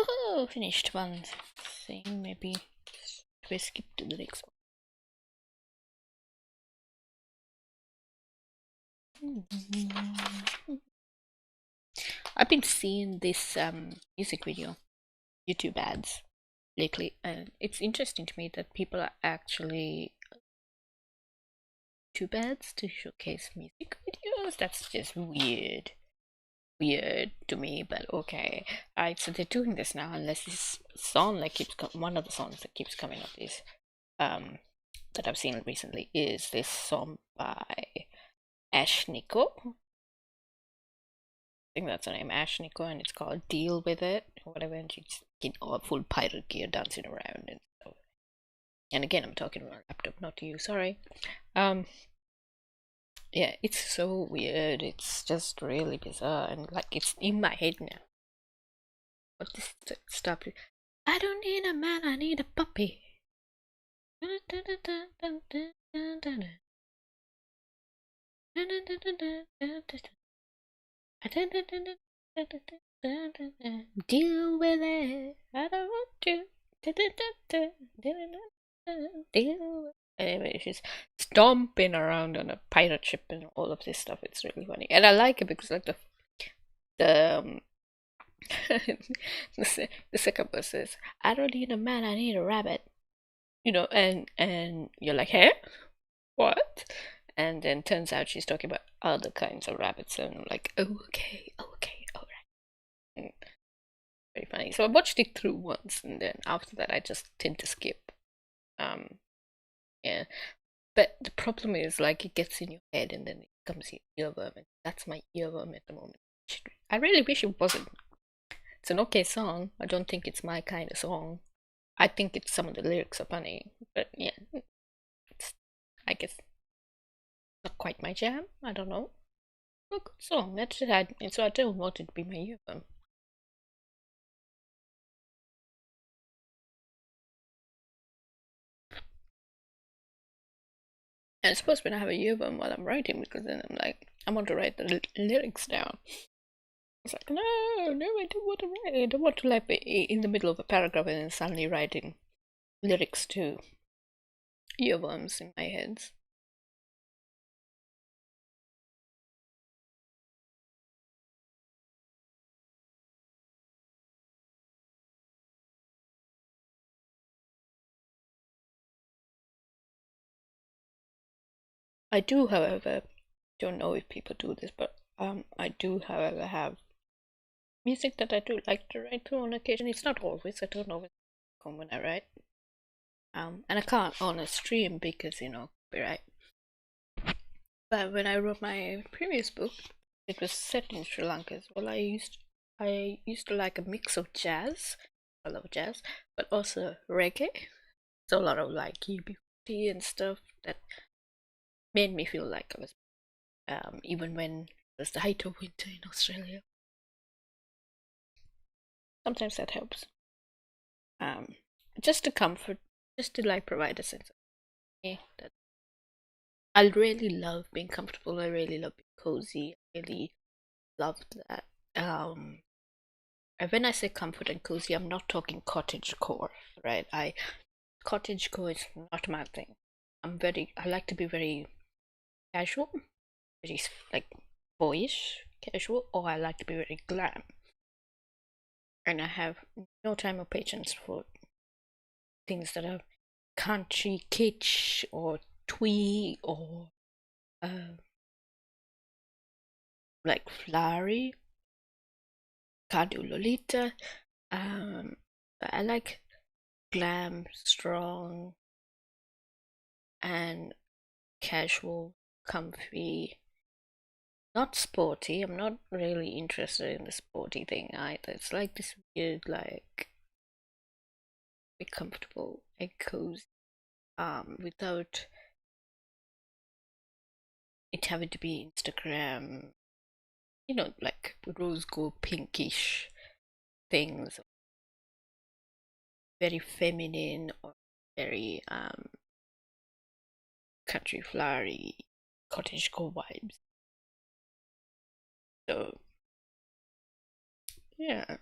Oh, finished one thing. Maybe we skip to the next one. I've been seeing this music video, YouTube ads lately, and it's interesting to me that people are actually YouTube ads to showcase music videos. That's just weird to me, but okay. Alright, so they're doing this now, unless this song that keeps one of the songs that keeps coming up is that I've seen recently is this song by Ash Nico. I think that's her name, Ash Nico, and it's called Deal With It or whatever, and she's in all full pirate gear dancing around and stuff. And again, I'm talking on a laptop, not to you, sorry. Yeah, it's so weird, it's just really bizarre, and like it's in my head now. What this stop it. I don't need a man, I need a puppy. Deal with it. I don't want to. Deal with. Anyway, she's stomping around on a pirate ship and all of this stuff. It's really funny, and I like it because like the the second verse says, "I don't need a man, I need a rabbit." You know, and you're like, "Hey, what?" And then turns out she's talking about other kinds of rabbits, and I'm like, okay, all right. Very funny. So I watched it through once, and then after that, I just tend to skip. Yeah. But the problem is, like, it gets in your head, and then it becomes your earworm, and that's my earworm at the moment. I really wish it wasn't. It's an okay song. I don't think it's my kind of song. I think it's some of the lyrics are funny, but yeah, it's, I guess not quite my jam. I don't know. A good song. That's it. And so I don't want it to be my earworm. And I suppose when I have a earworm while I'm writing, because then I'm like, I want to write the lyrics down. It's like, no, I don't want to write. I don't want to like be in the middle of a paragraph and then suddenly writing lyrics to earworms in my head. I do, however, don't know if people do this, but I do, however, have music that I do like to write to on occasion. It's not always. I don't always come when I write. And I can't on a stream because copyright. But when I wrote my previous book, it was set in Sri Lanka as well. I used to like a mix of jazz. I love jazz, but also reggae. So a lot of like UB40 and stuff that made me feel like I was, even when it was the height of winter in Australia. Sometimes that helps. Um, just to comfort, just to like provide a sense of me that I really love being comfortable. I really love being cozy. I really love that. And when I say comfort and cozy, I'm not talking cottage core, right? Cottage core is not my thing. I like to be very casual, very like boyish casual, or I like to be very glam. And I have no time or patience for things that are country kitsch or twee or like flowery. Can't do Lolita. But I like glam, strong, and casual, comfy. Not sporty. I'm not really interested in the sporty thing either. It's like this weird, like, be comfortable and cozy, without it having to be Instagram, like rose gold pinkish things, very feminine or very country flowery cottagecore vibes. So yeah,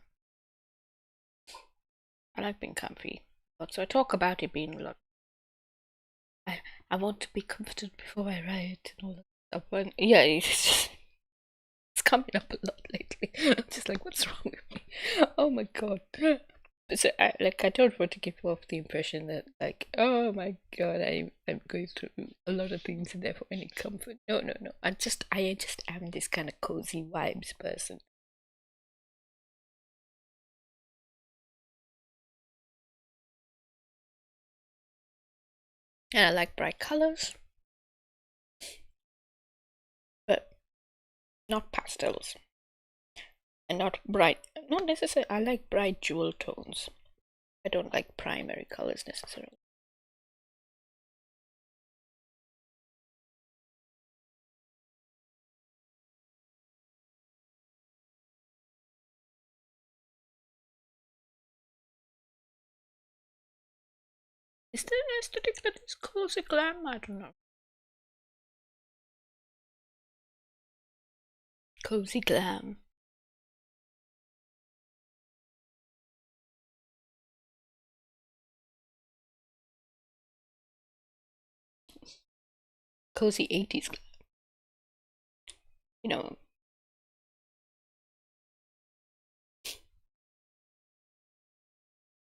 I like being comfy. So I talk about it being a lot. I I want to be comforted before I write and all that stuff. And yeah, it's just it's coming up a lot lately. I'm just like, what's wrong with me? Oh my god. So I don't want to give off the impression that like, oh my god, I'm going through a lot of things and therefore I need comfort. No, no, no. I just am this kind of cozy vibes person. And I like bright colors, but not pastels. And not bright, not necessarily. I like bright jewel tones. I don't like primary colors necessarily. Is there an aesthetic that is cozy glam? I don't know. Cozy glam. Cozy 80s glam. You know,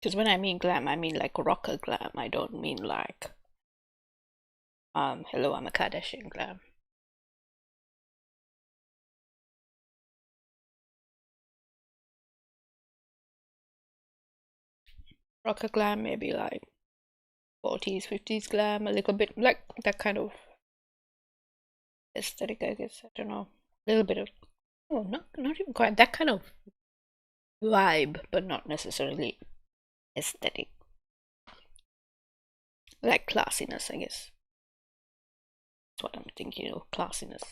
because when I mean glam, I mean like rocker glam. I don't mean like, hello, I'm a Kardashian glam. Rocker glam, maybe like 40s, 50s glam, a little bit like that kind of aesthetic, I guess. I don't know. A little bit of, oh, not even quite that kind of vibe, but not necessarily aesthetic. Like classiness, I guess. That's what I'm thinking of, classiness.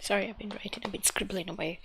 Sorry, I've been writing a bit, scribbling away.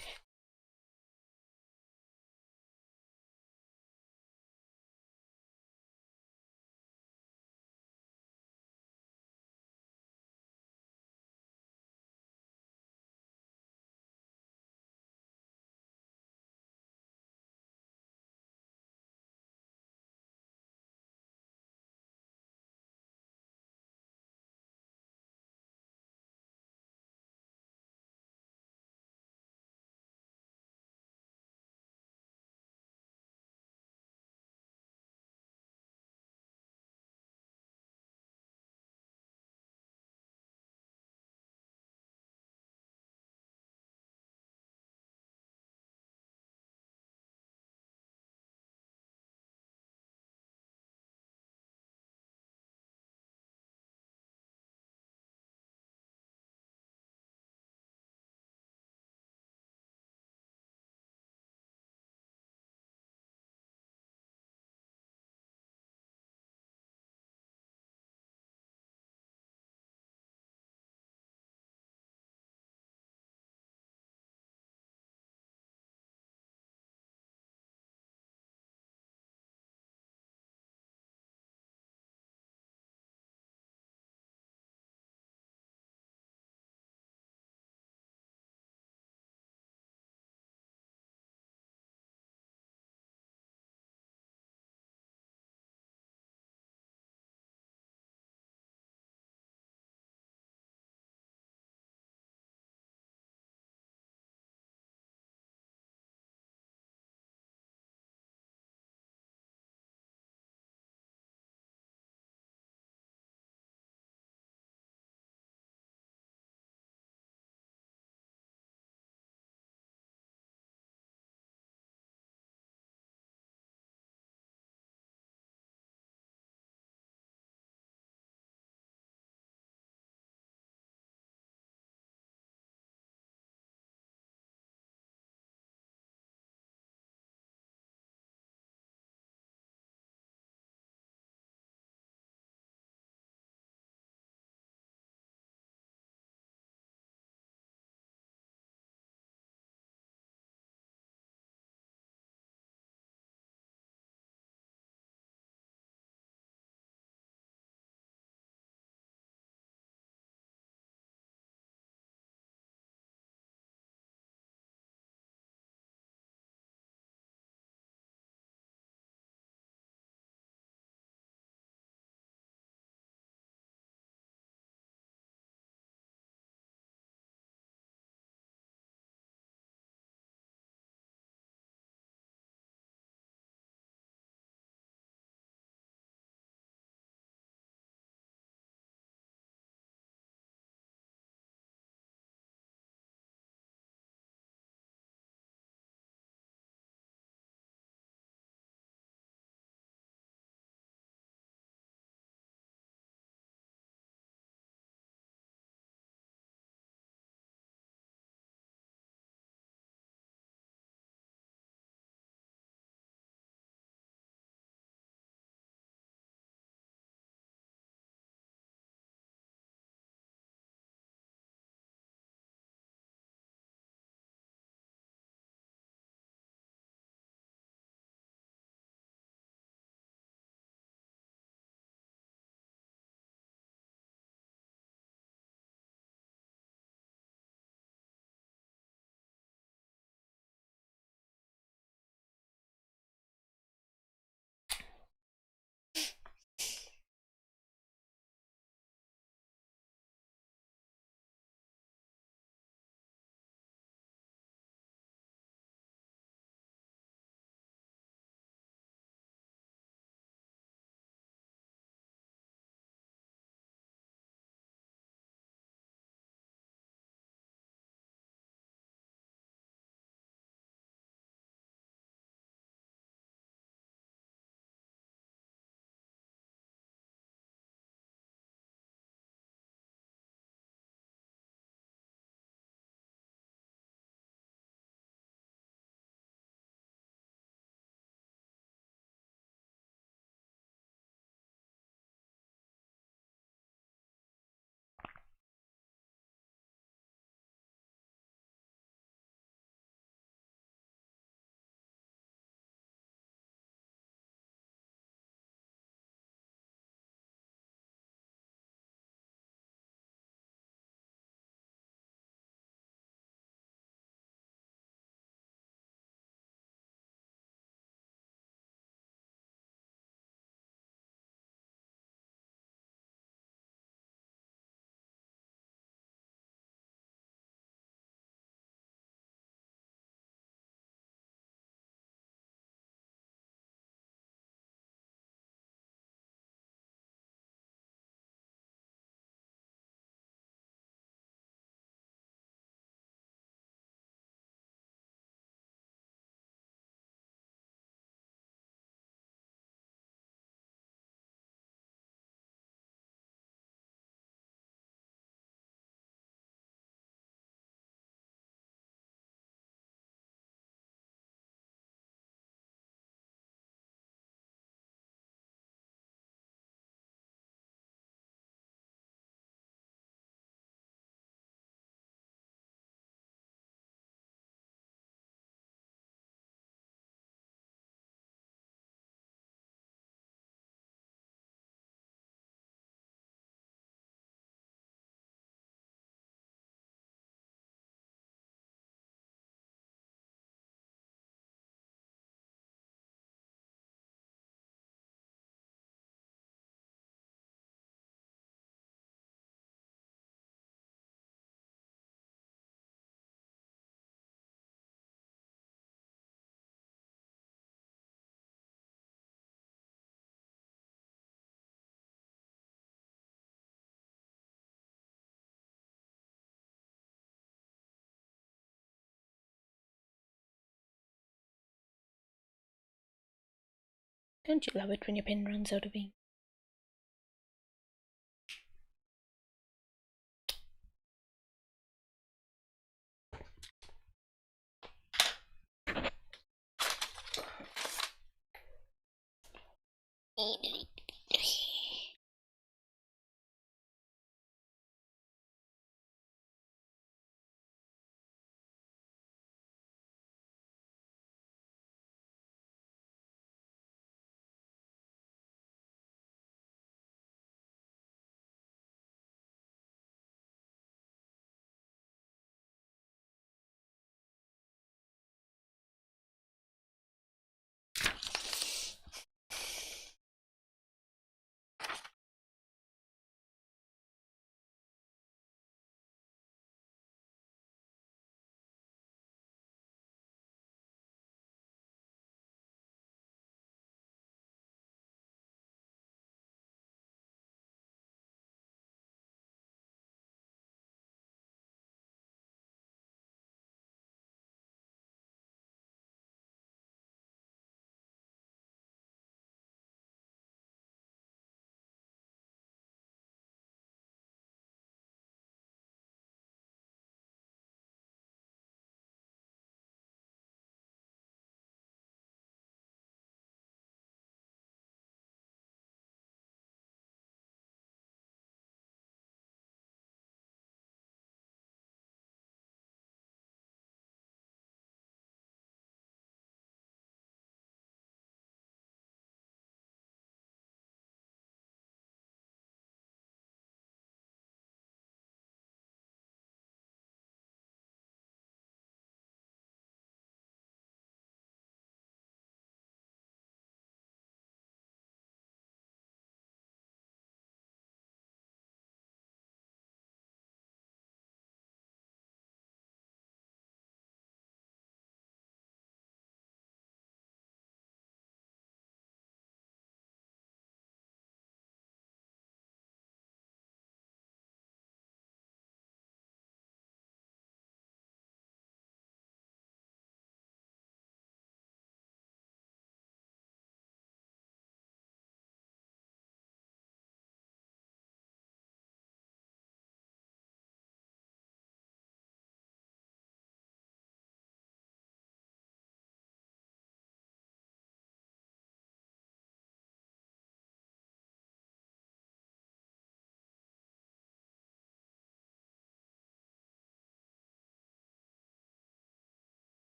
Don't you love it when your pen runs out of ink?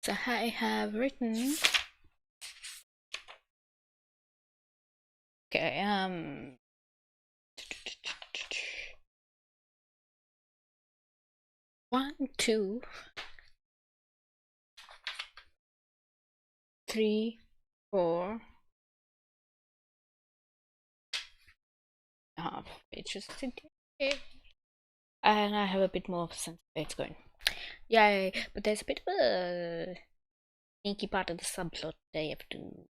So I have written. Okay, 1, 2, 3, 4 half pages today. And I have a bit more sense where it's going. Yay! But there's a bit of a sneaky part of the subplot they have to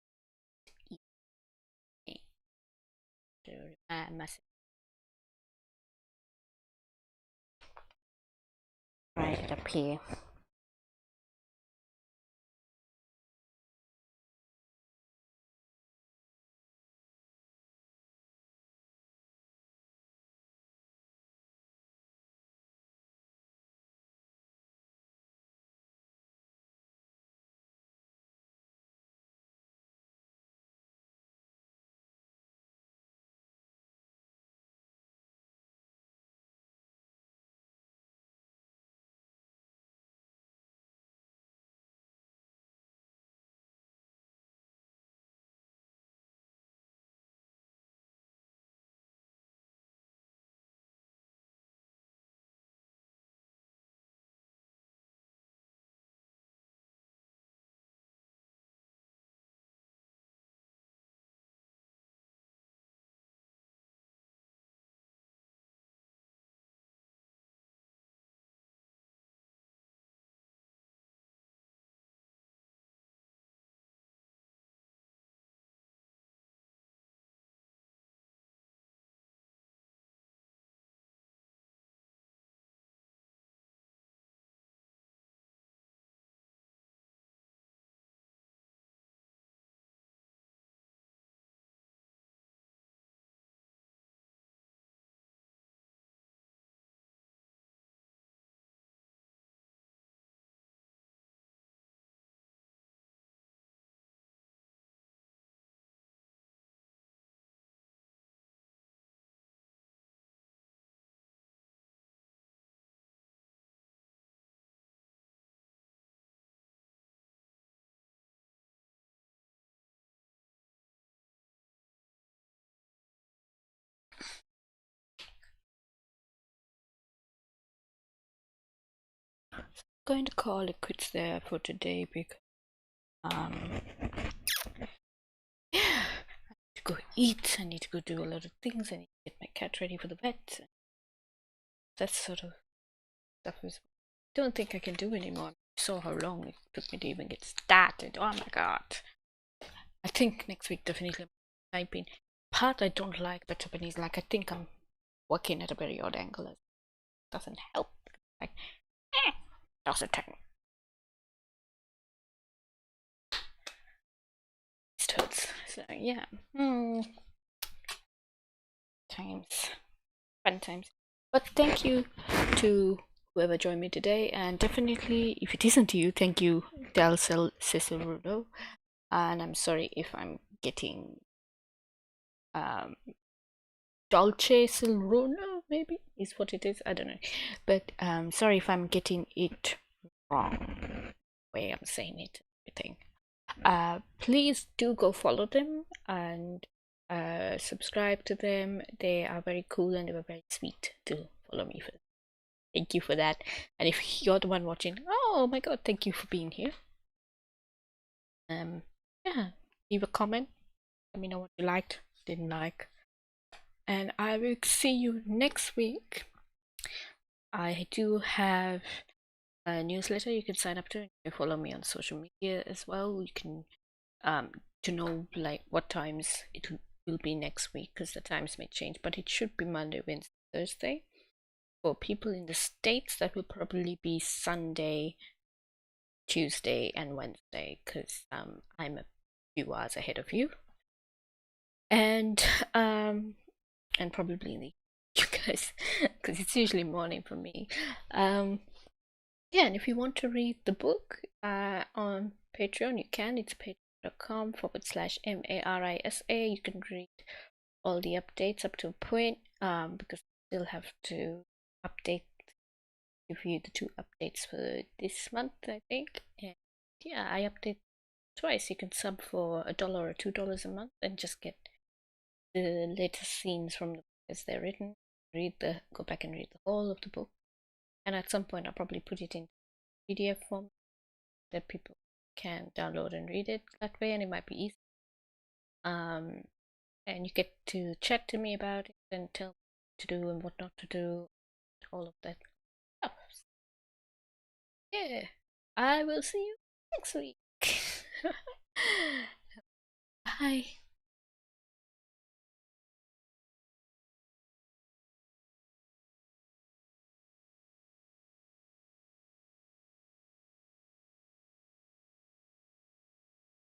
write it up here. Going to call it quits there for today because yeah, I need to go eat. I need to go do a lot of things. I need to get my cat ready for the vet. That sort of stuff is. I don't think I can do anymore. I saw how long it took me to even get started. Oh my god! I think next week definitely typing. Part I don't like the Japanese. Like I think I'm working at a very odd angle. It doesn't help. Like, doesn't turn. It hurts. So yeah. Times. Fun times. But thank you to whoever joined me today, and definitely, if it isn't you, thank you, Del Cicero. And I'm sorry if I'm getting Dolce Silruno, maybe is what it is. I don't know, but sorry if I'm getting it wrong. Way I'm saying it, everything. Please do go follow them and subscribe to them. They are very cool and they were very sweet to follow me for. Thank you for that. And if you're the one watching, oh my god, thank you for being here. Yeah, leave a comment. Let me know what you liked, didn't like. And I will see you next week. I do have a newsletter you can sign up to. You can follow me on social media as well. You can to know like what times it will be next week, because the times may change, but it should be Monday, Wednesday, Thursday. For people in the States, that will probably be Sunday, Tuesday, and Wednesday, because I'm a few hours ahead of you. And and probably the you guys, because it's usually morning for me. Um, yeah, and if you want to read the book on Patreon, you can. It's patreon.com/marisa. You can read all the updates up to a point, because I still have to update, give you the 2 updates for this month, I think. And yeah, I update twice. You can sub for $1 or $2 a month and just get the latest scenes from the book as they're written. Go back and read the whole of the book. And at some point, I'll probably put it in PDF form that people can download and read it that way, and it might be easy. Um, and you get to chat to me about it and tell me what to do and what not to do, all of that stuff. Yeah, I will see you next week. Bye.